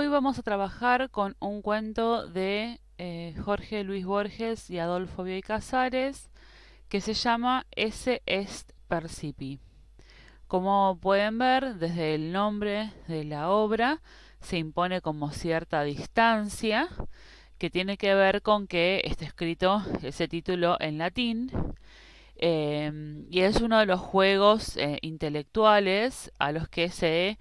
Hoy vamos a trabajar con un cuento de Jorge Luis Borges y Adolfo Bioy Casares que se llama Esse est percipi. Como pueden ver, desde el nombre de la obra se impone como cierta distancia que tiene que ver con que está escrito ese título en latín y es uno de los juegos intelectuales a los que se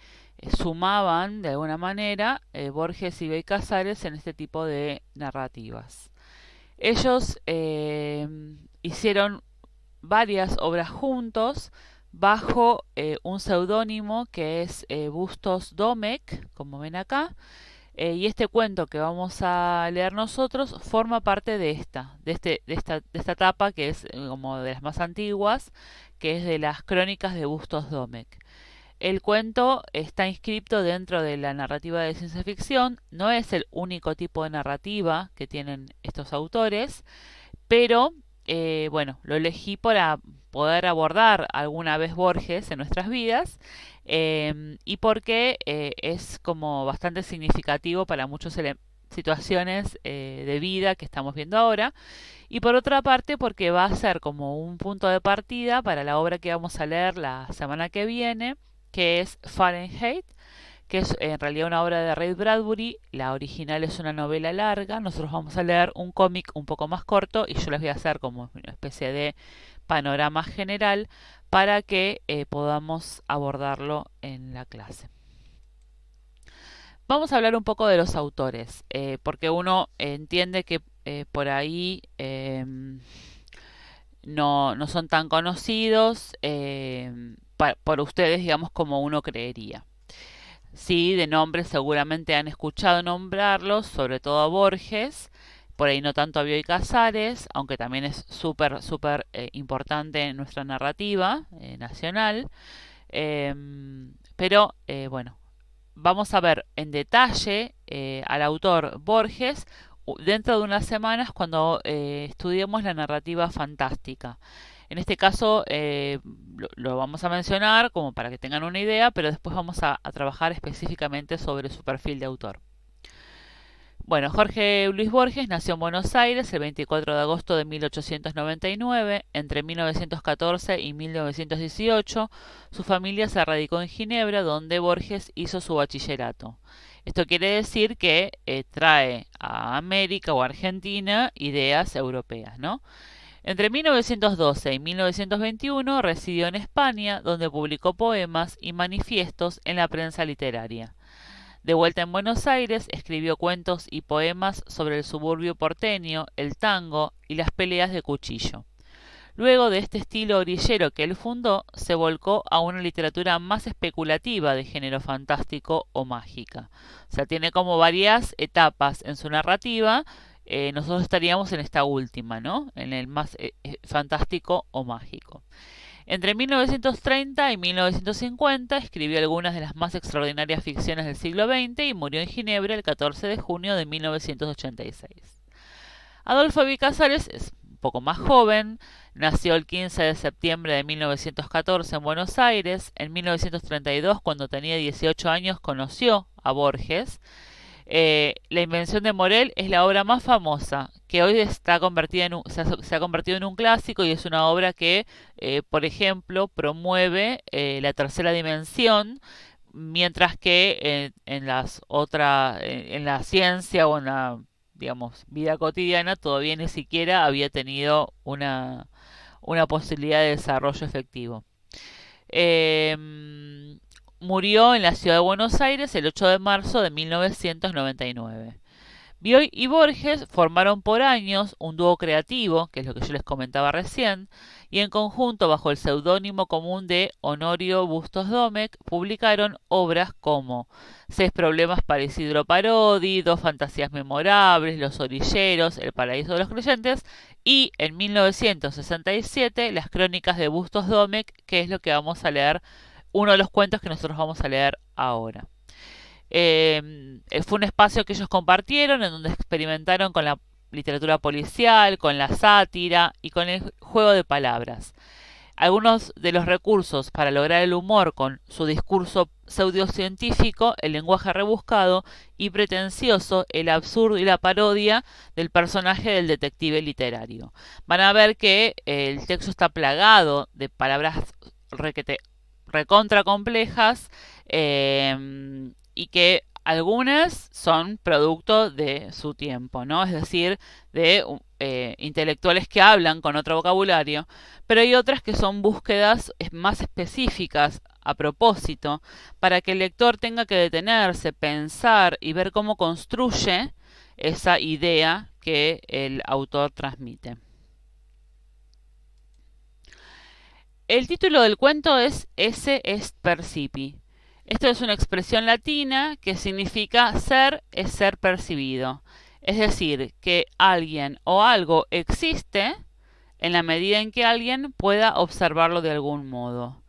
sumaban de alguna manera Borges y Bey Casares en este tipo de narrativas. Ellos hicieron varias obras juntos bajo un seudónimo que es Bustos Domecq, como ven acá, y este cuento que vamos a leer nosotros forma parte de esta etapa que es como de las más antiguas, que es de las crónicas de Bustos Domecq. El cuento está inscripto dentro de la narrativa de ciencia ficción, no es el único tipo de narrativa que tienen estos autores, pero bueno, lo elegí para poder abordar alguna vez Borges en nuestras vidas y porque es como bastante significativo para muchas situaciones de vida que estamos viendo ahora. Y por otra parte, porque va a ser como un punto de partida para la obra que vamos a leer la semana que viene, que es Fahrenheit, que es en realidad una obra de Ray Bradbury. La original es una novela larga. Nosotros vamos a leer un cómic un poco más corto y yo les voy a hacer como una especie de panorama general para que podamos abordarlo en la clase. Vamos a hablar un poco de los autores, porque uno entiende que por ahí no son tan conocidos por ustedes, digamos, como uno creería. Sí, de nombre seguramente han escuchado nombrarlos, sobre todo a Borges, por ahí no tanto a Bioy Casares, aunque también es súper importante en nuestra narrativa nacional. Pero bueno, vamos a ver en detalle al autor Borges dentro de unas semanas cuando estudiemos la narrativa fantástica. En este caso lo vamos a mencionar como para que tengan una idea, pero después vamos a trabajar específicamente sobre su perfil de autor. Bueno, Jorge Luis Borges nació en Buenos Aires el 24 de agosto de 1899. Entre 1914 y 1918, su familia se radicó en Ginebra, donde Borges hizo su bachillerato. Esto quiere decir que trae a América o Argentina ideas europeas, ¿no? Entre 1912 y 1921 residió en España, donde publicó poemas y manifiestos en la prensa literaria. De vuelta en Buenos Aires, escribió cuentos y poemas sobre el suburbio porteño, el tango y las peleas de cuchillo. Luego de este estilo orillero que él fundó, se volcó a una literatura más especulativa de género fantástico o mágica. O sea, tiene como varias etapas en su narrativa. Nosotros estaríamos en esta última, ¿no? En el más fantástico o mágico. Entre 1930 y 1950 escribió algunas de las más extraordinarias ficciones del siglo XX y murió en Ginebra el 14 de junio de 1986. Adolfo B. Casares es un poco más joven, nació el 15 de septiembre de 1914 en Buenos Aires. En 1932, cuando tenía 18 años, conoció a Borges. La invención de Morel es la obra más famosa, que hoy está convertida se ha convertido en un clásico y es una obra que, por ejemplo, promueve la tercera dimensión, mientras que en la ciencia o en la, digamos, vida cotidiana todavía ni siquiera había tenido una posibilidad de desarrollo efectivo. Murió en la ciudad de Buenos Aires el 8 de marzo de 1999. Bioy y Borges formaron por años un dúo creativo, que es lo que yo les comentaba recién, y en conjunto, bajo el seudónimo común de Honorio Bustos Domecq, publicaron obras como Seis problemas para Isidro Parodi, Dos fantasías memorables, Los orilleros, El paraíso de los creyentes, y en 1967 Las crónicas de Bustos Domecq, que es lo que vamos a leer, uno de los cuentos que nosotros vamos a leer ahora. Fue un espacio que ellos compartieron en donde experimentaron con la literatura policial, con la sátira y con el juego de palabras. Algunos de los recursos para lograr el humor con su discurso pseudocientífico, el lenguaje rebuscado y pretencioso, el absurdo y la parodia del personaje del detective literario. Van a ver que el texto está plagado de palabras recontra complejas y que algunas son producto de su tiempo, ¿no? Es decir, de intelectuales que hablan con otro vocabulario, pero hay otras que son búsquedas más específicas a propósito, para que el lector tenga que detenerse, pensar y ver cómo construye esa idea que el autor transmite. El título del cuento es Esse est percipi. Esto es una expresión latina que significa ser es ser percibido. Es decir, que alguien o algo existe en la medida en que alguien pueda observarlo de algún modo.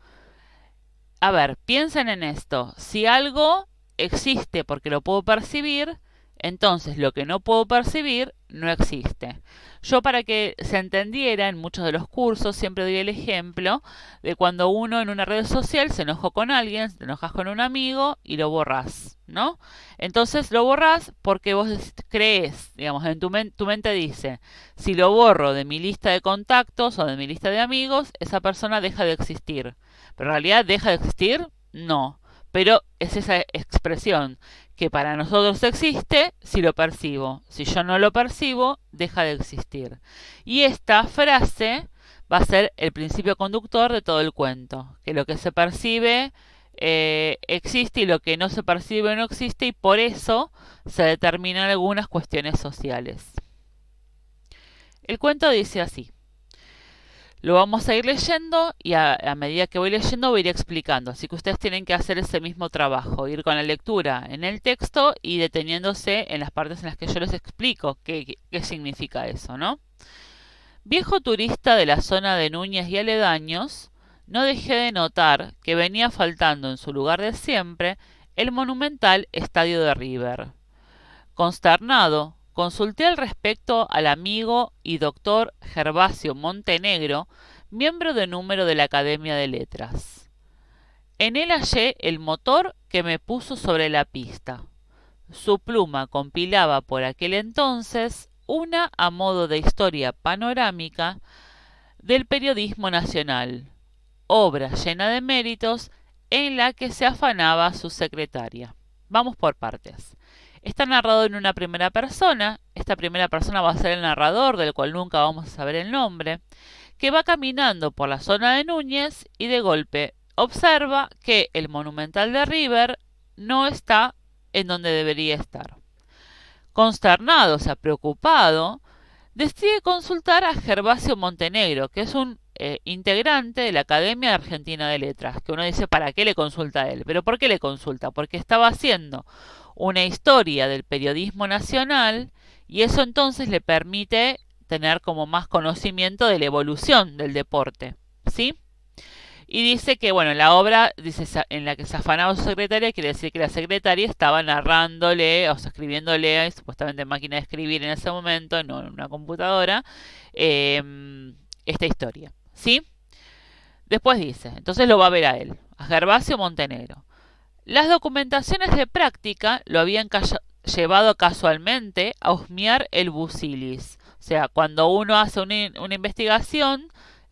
A ver, piensen en esto. Si algo existe porque lo puedo percibir, entonces lo que no puedo percibir no existe. Yo, para que se entendiera, en muchos de los cursos siempre doy el ejemplo de cuando uno en una red social se enojó con alguien, te enojas con un amigo y lo borrás, ¿no? Entonces lo borrás porque vos crees, digamos, en tu mente dice, si lo borro de mi lista de contactos o de mi lista de amigos, esa persona deja de existir. Pero en realidad deja de existir, no. Pero es esa expresión que para nosotros existe si lo percibo. Si yo no lo percibo, deja de existir. Y esta frase va a ser el principio conductor de todo el cuento. Que lo que se percibe existe y lo que no se percibe no existe, y por eso se determinan algunas cuestiones sociales. El cuento dice así. Lo vamos a ir leyendo y a medida que voy leyendo voy a ir explicando. Así que ustedes tienen que hacer ese mismo trabajo, ir con la lectura en el texto y deteniéndose en las partes en las que yo les explico qué significa eso, ¿no? Viejo turista de la zona de Núñez y aledaños, no dejé de notar que venía faltando en su lugar de siempre el monumental estadio de River. Consternado, consulté al respecto al amigo y doctor Gervasio Montenegro, miembro de número de la Academia de Letras. En él hallé el motor que me puso sobre la pista. Su pluma compilaba por aquel entonces una a modo de historia panorámica del periodismo nacional, obra llena de méritos en la que se afanaba su secretaria. Vamos por partes. Está narrado en una primera persona. Esta primera persona va a ser el narrador, del cual nunca vamos a saber el nombre, que va caminando por la zona de Núñez y de golpe observa que el monumental de River no está en donde debería estar. Consternado, o sea, preocupado, decide consultar a Gervasio Montenegro, que es un integrante de la Academia Argentina de Letras, que uno dice, ¿para qué le consulta a él? ¿Pero por qué le consulta? Porque estaba haciendo una historia del periodismo nacional y eso entonces le permite tener como más conocimiento de la evolución del deporte, ¿sí? Y dice que, bueno, la obra dice en la que se afanaba su secretaria, quiere decir que la secretaria estaba narrándole, o sea, escribiéndole, supuestamente en máquina de escribir en ese momento, no en una computadora, esta historia, ¿sí? Después dice, entonces lo va a ver a él, a Gervasio Montenegro. Las documentaciones de práctica lo habían llevado casualmente a husmear el busilis. O sea, cuando uno hace una investigación,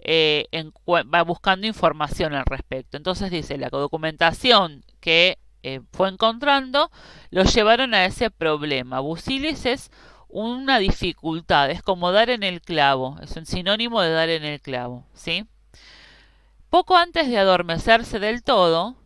va buscando información al respecto. Entonces dice, la documentación que fue encontrando lo llevaron a ese problema. Busilis es una dificultad, es como dar en el clavo, es un sinónimo de dar en el clavo, ¿sí? Poco antes de adormecerse del todo,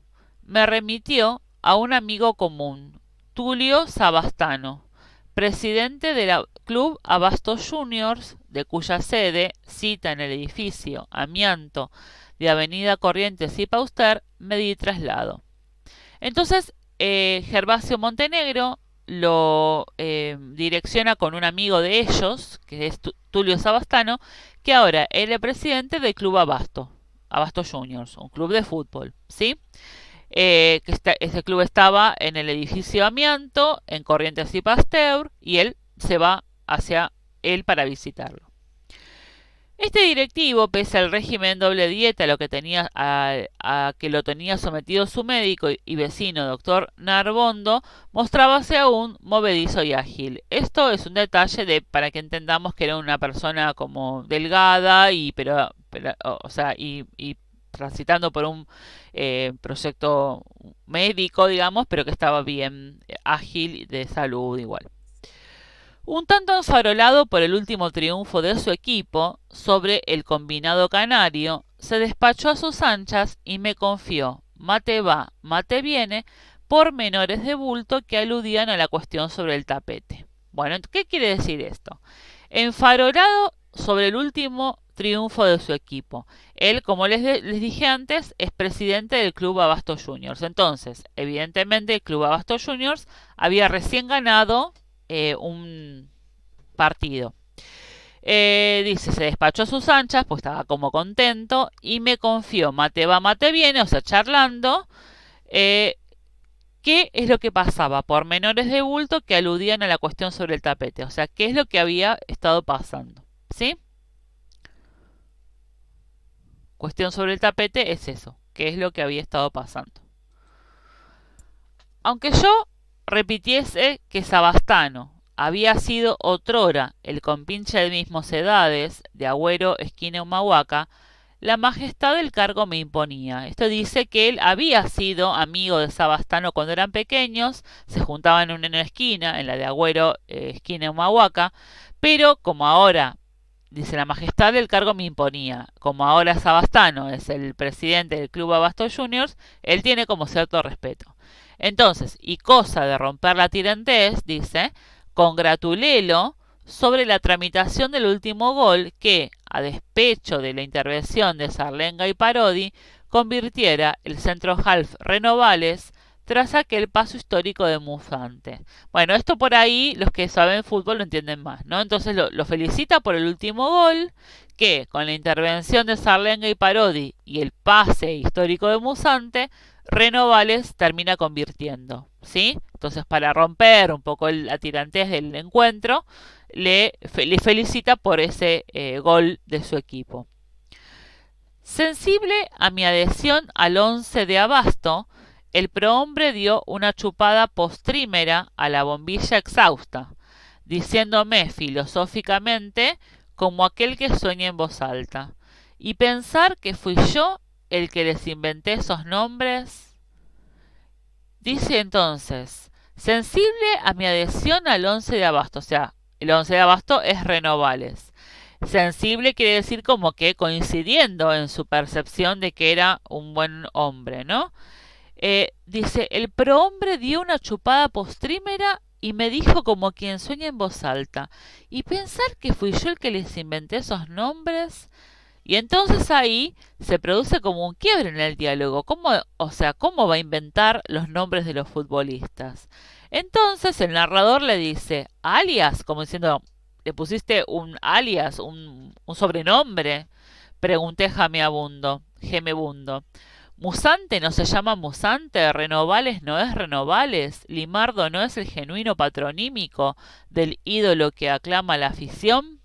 me remitió a un amigo común, Tulio Sabastano, presidente del Club Abasto Juniors, de cuya sede, cita en el edificio Amianto de Avenida Corrientes y Pauster, me di traslado. Entonces, Gervasio Montenegro lo direcciona con un amigo de ellos, que es Tulio Sabastano, que ahora es el presidente del Club Abasto Juniors, un club de fútbol, ¿sí? Ese club estaba en el edificio Amianto, en Corrientes y Pasteur, y él se va hacia él para visitarlo. Este directivo, pese al régimen doble dieta a que lo tenía sometido su médico y vecino doctor Narbondo, mostrábase aún movedizo y ágil. Esto es un detalle para que entendamos que era una persona como delgada y transitando por un proyecto médico, digamos, pero que estaba bien ágil de salud igual. Un tanto enfarolado por el último triunfo de su equipo sobre el combinado canario, se despachó a sus anchas y me confió, mate va, mate viene, pormenores de bulto que aludían a la cuestión sobre el tapete. Bueno, ¿qué quiere decir esto? Enfarolado sobre el último triunfo de su equipo. Él, como les dije antes, es presidente del Club Abasto Juniors. Entonces, evidentemente, el Club Abasto Juniors había recién ganado un partido. Dice, se despachó a sus anchas, pues estaba como contento, y me confió, mate va, mate viene, o sea, charlando, qué es lo que pasaba, pormenores de bulto que aludían a la cuestión sobre el tapete, o sea, qué es lo que había estado pasando, ¿sí? Cuestión sobre el tapete es eso, qué es lo que había estado pasando. Aunque yo repitiese que Sabastano había sido otrora el compinche de mis mocedades, de Agüero, esquina Humahuaca, la majestad del cargo me imponía. Esto dice que él había sido amigo de Sabastano cuando eran pequeños, se juntaban en una esquina, en la de Agüero, esquina Humahuaca, pero como ahora, dice, la majestad del cargo me imponía, como ahora Sabastano es el presidente del Club Abasto Juniors, él tiene como cierto respeto. Entonces, y cosa de romper la tirantez, dice, congratulélo sobre la tramitación del último gol que, a despecho de la intervención de Sarlenga y Parodi, convirtiera el centro half Renovales tras aquel paso histórico de Musante. Bueno, esto por ahí los que saben fútbol lo entienden más, ¿no? Entonces lo felicita por el último gol que, con la intervención de Sarlenga y Parodi y el pase histórico de Musante, Renovales termina convirtiendo, ¿sí? Entonces, para romper un poco la tirantez del encuentro, le felicita por ese gol de su equipo. Sensible a mi adhesión al 11 de Abasto, el prohombre dio una chupada postrímera a la bombilla exhausta, diciéndome filosóficamente, como aquel que sueña en voz alta, y pensar que fui yo el que les inventé esos nombres. Dice entonces, sensible a mi adhesión al 11 de Abasto, o sea, el 11 de Abasto es Renovales. Sensible quiere decir como que coincidiendo en su percepción de que era un buen hombre, ¿no? Dice, el prohombre dio una chupada postrímera y me dijo como quien sueña en voz alta. Y pensar que fui yo el que les inventé esos nombres. Y entonces ahí se produce como un quiebre en el diálogo. ¿Cómo va a inventar los nombres de los futbolistas? Entonces el narrador le dice, alias, como diciendo, ¿le pusiste un alias, un sobrenombre? Pregunté jamebundo. Musante no se llama Musante, Renovales no es Renovales, Limardo no es el genuino patronímico del ídolo que aclama la afición.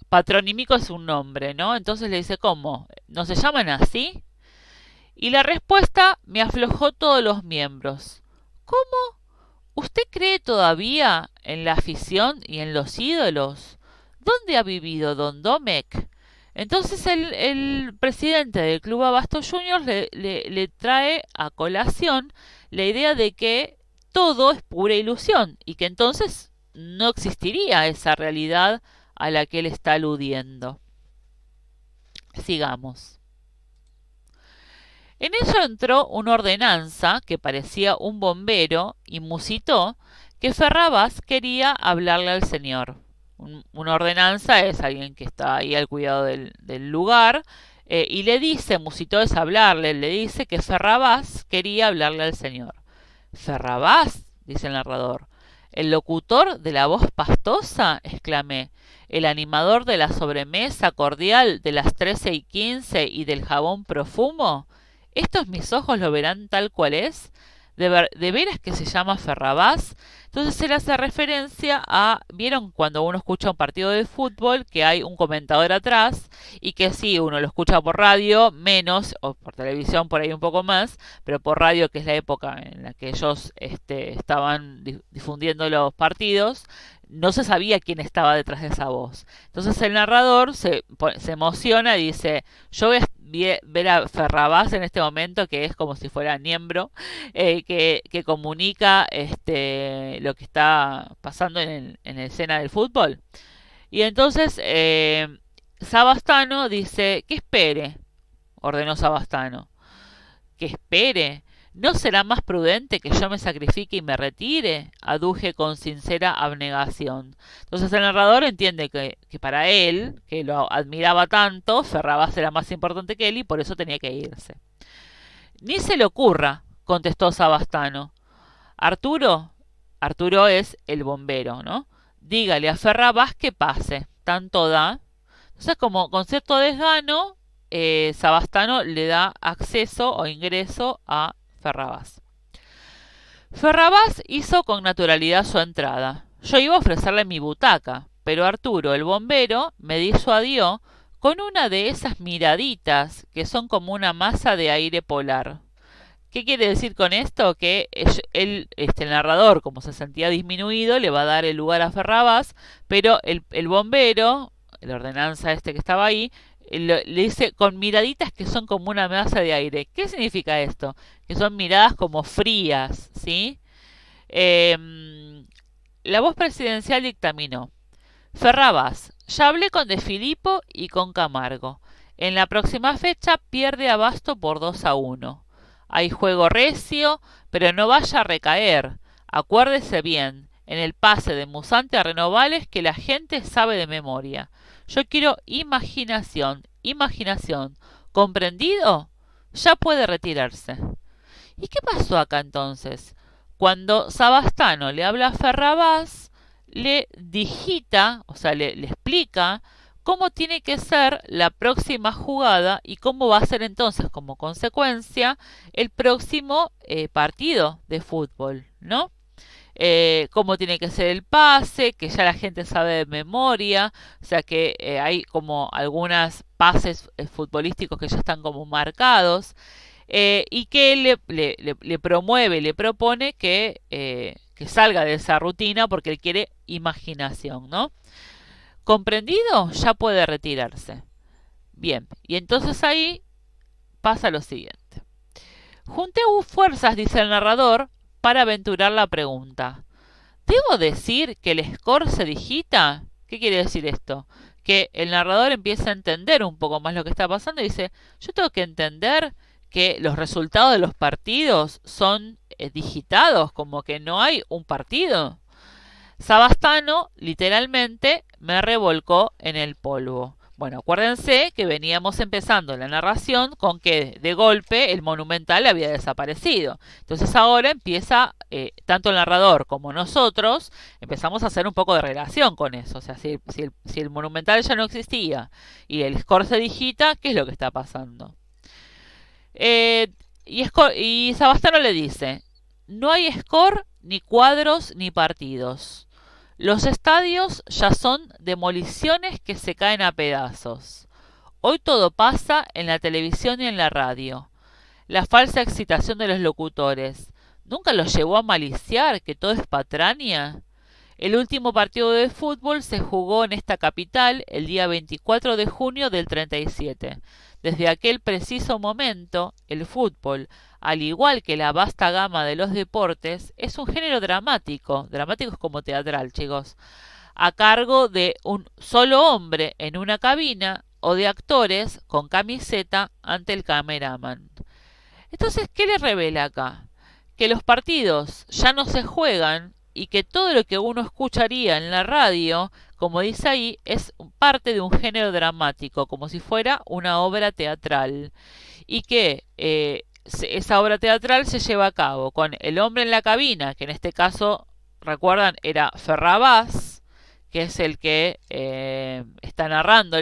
Patronímico es un nombre, ¿no? Entonces le dice, ¿cómo? ¿No se llaman así? Y la respuesta me aflojó todos los miembros. ¿Cómo? ¿Usted cree todavía en la afición y en los ídolos? ¿Dónde ha vivido Don Domecq? Entonces el presidente del Club Abasto Juniors le trae a colación la idea de que todo es pura ilusión y que entonces no existiría esa realidad a la que él está aludiendo. Sigamos. En eso entró una ordenanza que parecía un bombero y musitó que Ferrabás quería hablarle al señor. Una ordenanza es alguien que está ahí al cuidado del lugar y le dice, musitó es hablarle, le dice que Ferrabás quería hablarle al señor. ¿Ferrabás? Dice el narrador. ¿El locutor de la voz pastosa? Exclamé. ¿El animador de la sobremesa cordial de las 13:15 y del jabón profumo? ¿Estos mis ojos lo verán tal cual es? ¿De veras que se llama Ferrabás? Entonces él hace referencia a, ¿vieron cuando uno escucha un partido de fútbol que hay un comentador atrás y que sí, uno lo escucha por radio menos, o por televisión por ahí un poco más, pero por radio, que es la época en la que ellos estaban difundiendo los partidos, no se sabía quién estaba detrás de esa voz. Entonces el narrador se emociona y dice, yo voy a ver a Ferrabás en este momento, que es como si fuera miembro, que comunica lo que está pasando en la escena del fútbol. Y entonces Sabastano dice, que espere, ordenó Sabastano, que espere. ¿No será más prudente que yo me sacrifique y me retire? Aduje con sincera abnegación. Entonces el narrador entiende que para él, que lo admiraba tanto, Ferrabás era más importante que él y por eso tenía que irse. Ni se le ocurra, contestó Sabastano. Arturo es el bombero, ¿no? Dígale a Ferrabás que pase. Tanto da. Entonces, como con cierto desgano, Sabastano le da acceso o ingreso a Ferrabás. Ferrabás hizo con naturalidad su entrada. Yo iba a ofrecerle mi butaca, pero Arturo, el bombero, me disuadió con una de esas miraditas que son como una masa de aire polar. ¿Qué quiere decir con esto? Que él, el narrador, como se sentía disminuido, le va a dar el lugar a Ferrabás, pero el bombero, el ordenanza que estaba ahí, le dice con miraditas que son como una masa de aire. ¿Qué significa esto? Que son miradas como frías, ¿sí? La voz presidencial dictaminó. Ferrabás, ya hablé con De Filippo y con Camargo. En la próxima fecha pierde Abasto por 2-1. Hay juego recio, pero no vaya a recaer. Acuérdese bien, en el pase de Musante a Renovales, que la gente sabe de memoria. Yo quiero imaginación, imaginación. ¿Comprendido? Ya puede retirarse. ¿Y qué pasó acá entonces? Cuando Sabastano le habla a Ferrabás, le digita, o sea, le explica cómo tiene que ser la próxima jugada y cómo va a ser entonces, como consecuencia, el próximo partido de fútbol, ¿no? Cómo tiene que ser el pase, que ya la gente sabe de memoria, o sea que hay como algunos pases futbolísticos que ya están como marcados, y que le promueve, le propone que salga de esa rutina porque él quiere imaginación, ¿no? ¿Comprendido? Ya puede retirarse. Bien, y entonces ahí pasa lo siguiente. Junté fuerzas, dice el narrador, para aventurar la pregunta. ¿Debo decir que el score se digita? ¿Qué quiere decir esto? Que el narrador empieza a entender un poco más lo que está pasando y dice, yo tengo que entender que los resultados de los partidos son digitados, como que no hay un partido. Sabastano, literalmente, me revolcó en el polvo. Bueno, acuérdense que veníamos empezando la narración con que de golpe el Monumental había desaparecido. Entonces ahora empieza, tanto el narrador como nosotros, empezamos a hacer un poco de relación con eso. O sea, si el Monumental ya no existía y el score se digita, ¿qué es lo que está pasando? Y Sabastano le dice, no hay score, ni cuadros, ni partidos. Los estadios ya son demoliciones que se caen a pedazos. Hoy todo pasa en la televisión y en la radio. La falsa excitación de los locutores. ¿Nunca los llevó a maliciar que todo es patraña? El último partido de fútbol se jugó en esta capital el día 24 de junio del 37. Desde aquel preciso momento, el fútbol, al igual que la vasta gama de los deportes, es un género dramático. Dramático es como teatral, chicos. A cargo de un solo hombre en una cabina o de actores con camiseta ante el cameraman. Entonces, ¿qué le revela acá? Que los partidos ya no se juegan y que todo lo que uno escucharía en la radio, como dice ahí, es parte de un género dramático, como si fuera una obra teatral. Y que esa obra teatral se lleva a cabo con el hombre en la cabina, que en este caso, recuerdan, era Ferrabás, que es el que está narrando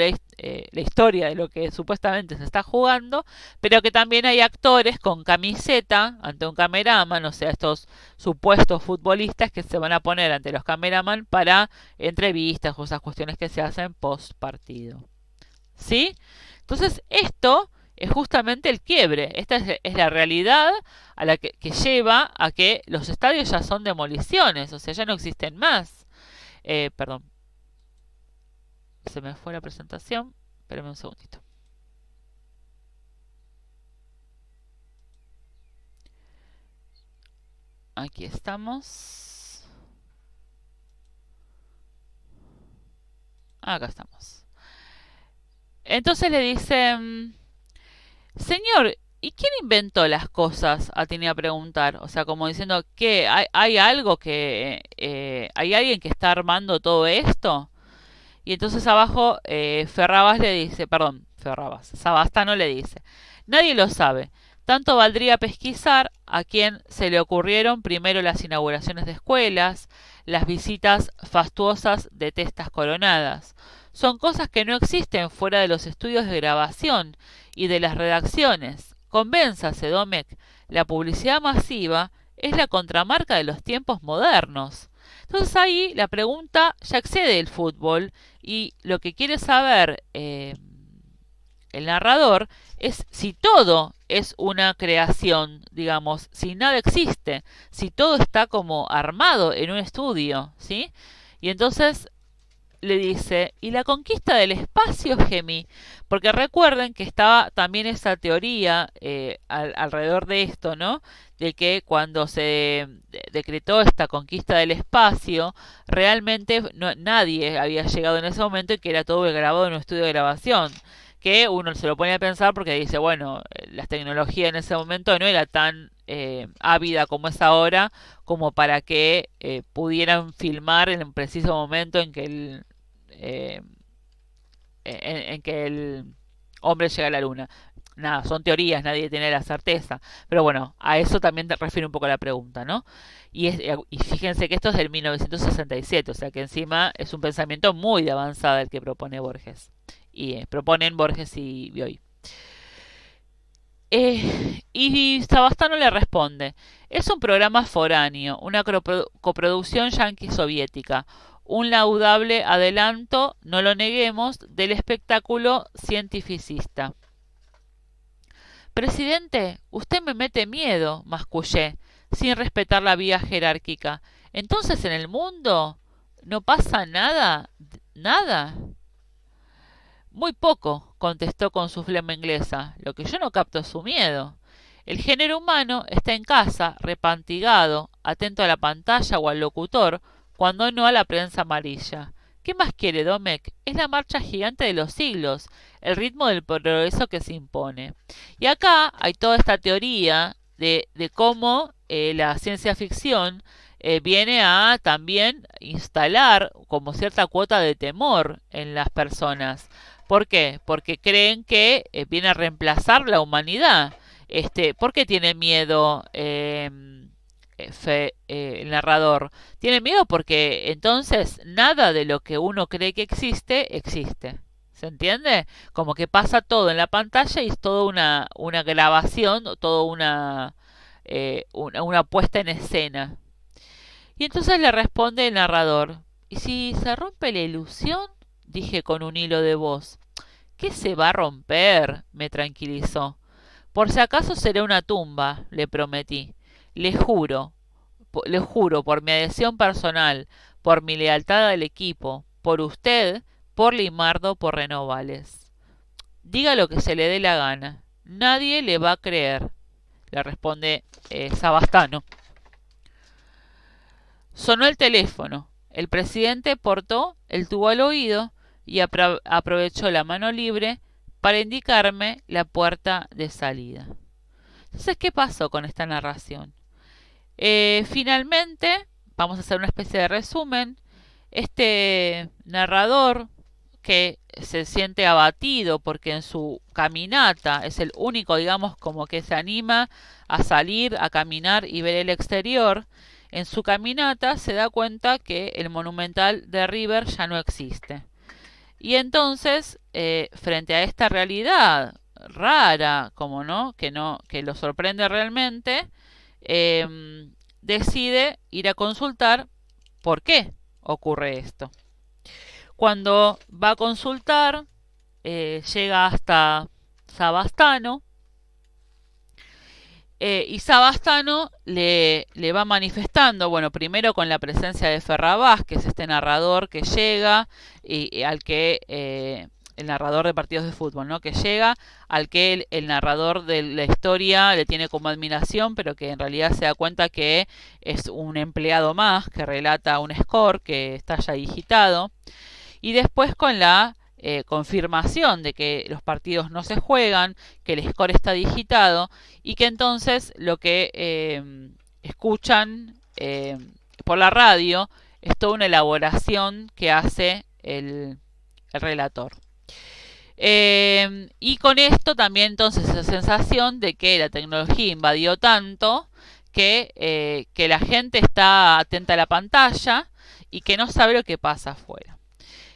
la historia de lo que supuestamente se está jugando, pero que también hay actores con camiseta ante un cameraman, o sea, estos supuestos futbolistas que se van a poner ante los cameraman para entrevistas o esas cuestiones que se hacen post partido. ¿Sí? Entonces, esto es justamente el quiebre. Esta es la realidad a la que lleva a que los estadios ya son demoliciones, o sea, ya no existen más. Perdón, se me fue la presentación. Espérame un segundito. Aquí estamos. Acá estamos. Entonces le dicen, señor, ¿y quién inventó las cosas? Tenía a preguntar. O sea, como diciendo, ¿qué? ¿Hay algo que... ¿hay alguien que está armando todo esto? Y entonces abajo Ferrabas le dice, perdón, Ferrabas, Sabastano le dice, nadie lo sabe. Tanto valdría pesquisar a quien se le ocurrieron primero las inauguraciones de escuelas, las visitas fastuosas de testas coronadas. Son cosas que no existen fuera de los estudios de grabación y de las redacciones. Convénzase, Domecq, la publicidad masiva es la contramarca de los tiempos modernos. Entonces ahí la pregunta ya excede el fútbol y lo que quiere saber el narrador es si todo es una creación, digamos, si nada existe, si todo está como armado en un estudio, ¿sí? Y entonces le dice, ¿y la conquista del espacio, Gemi? Porque recuerden que estaba también esa teoría alrededor de esto, ¿no? De que cuando se decretó esta conquista del espacio, realmente nadie había llegado en ese momento y que era todo grabado en un estudio de grabación. Que uno se lo pone a pensar porque dice, bueno, la tecnología en ese momento no era tan ávida como es ahora, como para que pudieran filmar en el preciso momento en que en que el hombre llega a la luna. Nada, son teorías, nadie tiene la certeza. Pero bueno, a eso también te refiere un poco la pregunta, ¿no? Y fíjense que esto es del 1967, o sea que encima es un pensamiento muy de avanzada el que propone Borges. Y proponen Borges y Bioy. Y Sabastano le responde, es un programa foráneo, una coproducción yanqui-soviética, un laudable adelanto, no lo neguemos, del espectáculo cientificista. Presidente, usted me mete miedo, mascullé, sin respetar la vía jerárquica. Entonces en el mundo no pasa nada, nada. Muy poco, contestó con su flema inglesa. Lo que yo no capto es su miedo. El género humano está en casa, repantigado, atento a la pantalla o al locutor, cuando no a la prensa amarilla. ¿Qué más quiere, Domecq? Es la marcha gigante de los siglos, el ritmo del progreso que se impone. Y acá hay toda esta teoría de cómo la ciencia ficción viene a también instalar como cierta cuota de temor en las personas. ¿Por qué? Porque creen que viene a reemplazar la humanidad. ¿Por qué tiene miedo el narrador? Tiene miedo porque entonces nada de lo que uno cree que existe, existe. ¿Se entiende? Como que pasa todo en la pantalla y es toda una grabación, toda una puesta en escena. Y entonces le responde el narrador, ¿y si se rompe la ilusión? Dije con un hilo de voz. ¿Qué se va a romper? Me tranquilizó. Por si acaso será una tumba, le prometí. Le juro, por mi adhesión personal, por mi lealtad al equipo, por usted, por Limardo, por Renovales. Diga lo que se le dé la gana. Nadie le va a creer, le responde Sabastano. Sonó el teléfono. El presidente portó el tubo al oído y aprovechó la mano libre para indicarme la puerta de salida. Entonces, ¿qué pasó con esta narración? Finalmente, vamos a hacer una especie de resumen. Este narrador que se siente abatido porque en su caminata es el único, digamos, como que se anima a salir, a caminar y ver el exterior. En su caminata se da cuenta que el Monumental de River ya no existe. Y entonces, frente a esta realidad rara, como no, que lo sorprende realmente, decide ir a consultar por qué ocurre esto. Cuando va a consultar, llega hasta Sabastano, y Sabastano le va manifestando, bueno, primero con la presencia de Ferrabás, que es este narrador que llega y al que el narrador de partidos de fútbol, ¿no? Que llega, al que el narrador de la historia le tiene como admiración, pero que en realidad se da cuenta que es un empleado más, que relata un score que está ya digitado. Y después con la confirmación de que los partidos no se juegan, que el score está digitado y que entonces lo que escuchan por la radio es toda una elaboración que hace el relator. Y con esto también entonces esa sensación de que la tecnología invadió tanto que la gente está atenta a la pantalla y que no sabe lo que pasa afuera.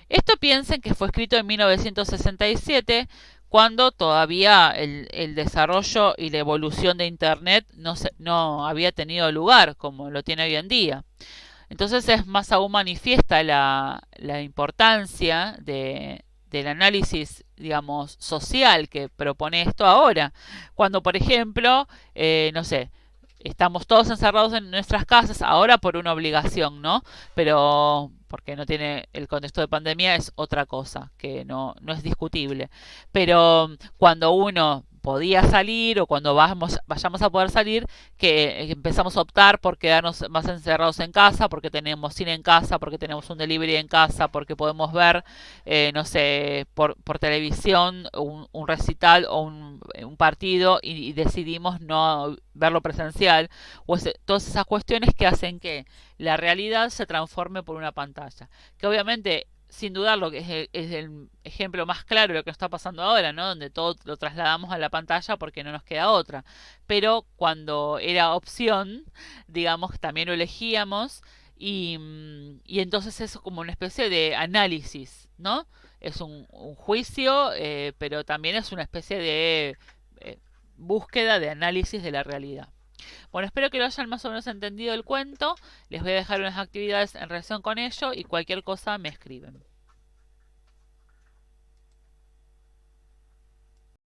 Esto piensen que fue escrito en 1967, cuando todavía el desarrollo y la evolución de Internet no había tenido lugar como lo tiene hoy en día. Entonces es más aún manifiesta la importancia del análisis, digamos, social que propone esto ahora. Cuando, por ejemplo, no sé, estamos todos encerrados en nuestras casas ahora por una obligación, ¿no? Pero porque no tiene el contexto de pandemia es otra cosa, que no es discutible. Pero cuando uno podía salir o cuando vayamos a poder salir, que empezamos a optar por quedarnos más encerrados en casa, porque tenemos cine en casa, porque tenemos un delivery en casa, porque podemos ver, no sé, por televisión un recital o un partido y decidimos no verlo presencial, o todas esas cuestiones que hacen que la realidad se transforme por una pantalla. Que obviamente, sin dudarlo, que es el ejemplo más claro de lo que está pasando ahora, ¿no? Donde todo lo trasladamos a la pantalla porque no nos queda otra. Pero cuando era opción, digamos, también lo elegíamos y entonces es como una especie de análisis, ¿no? Es un juicio, pero también es una especie de búsqueda de análisis de la realidad. Bueno, espero que lo hayan más o menos entendido el cuento. Les voy a dejar unas actividades en relación con ello y cualquier cosa me escriben.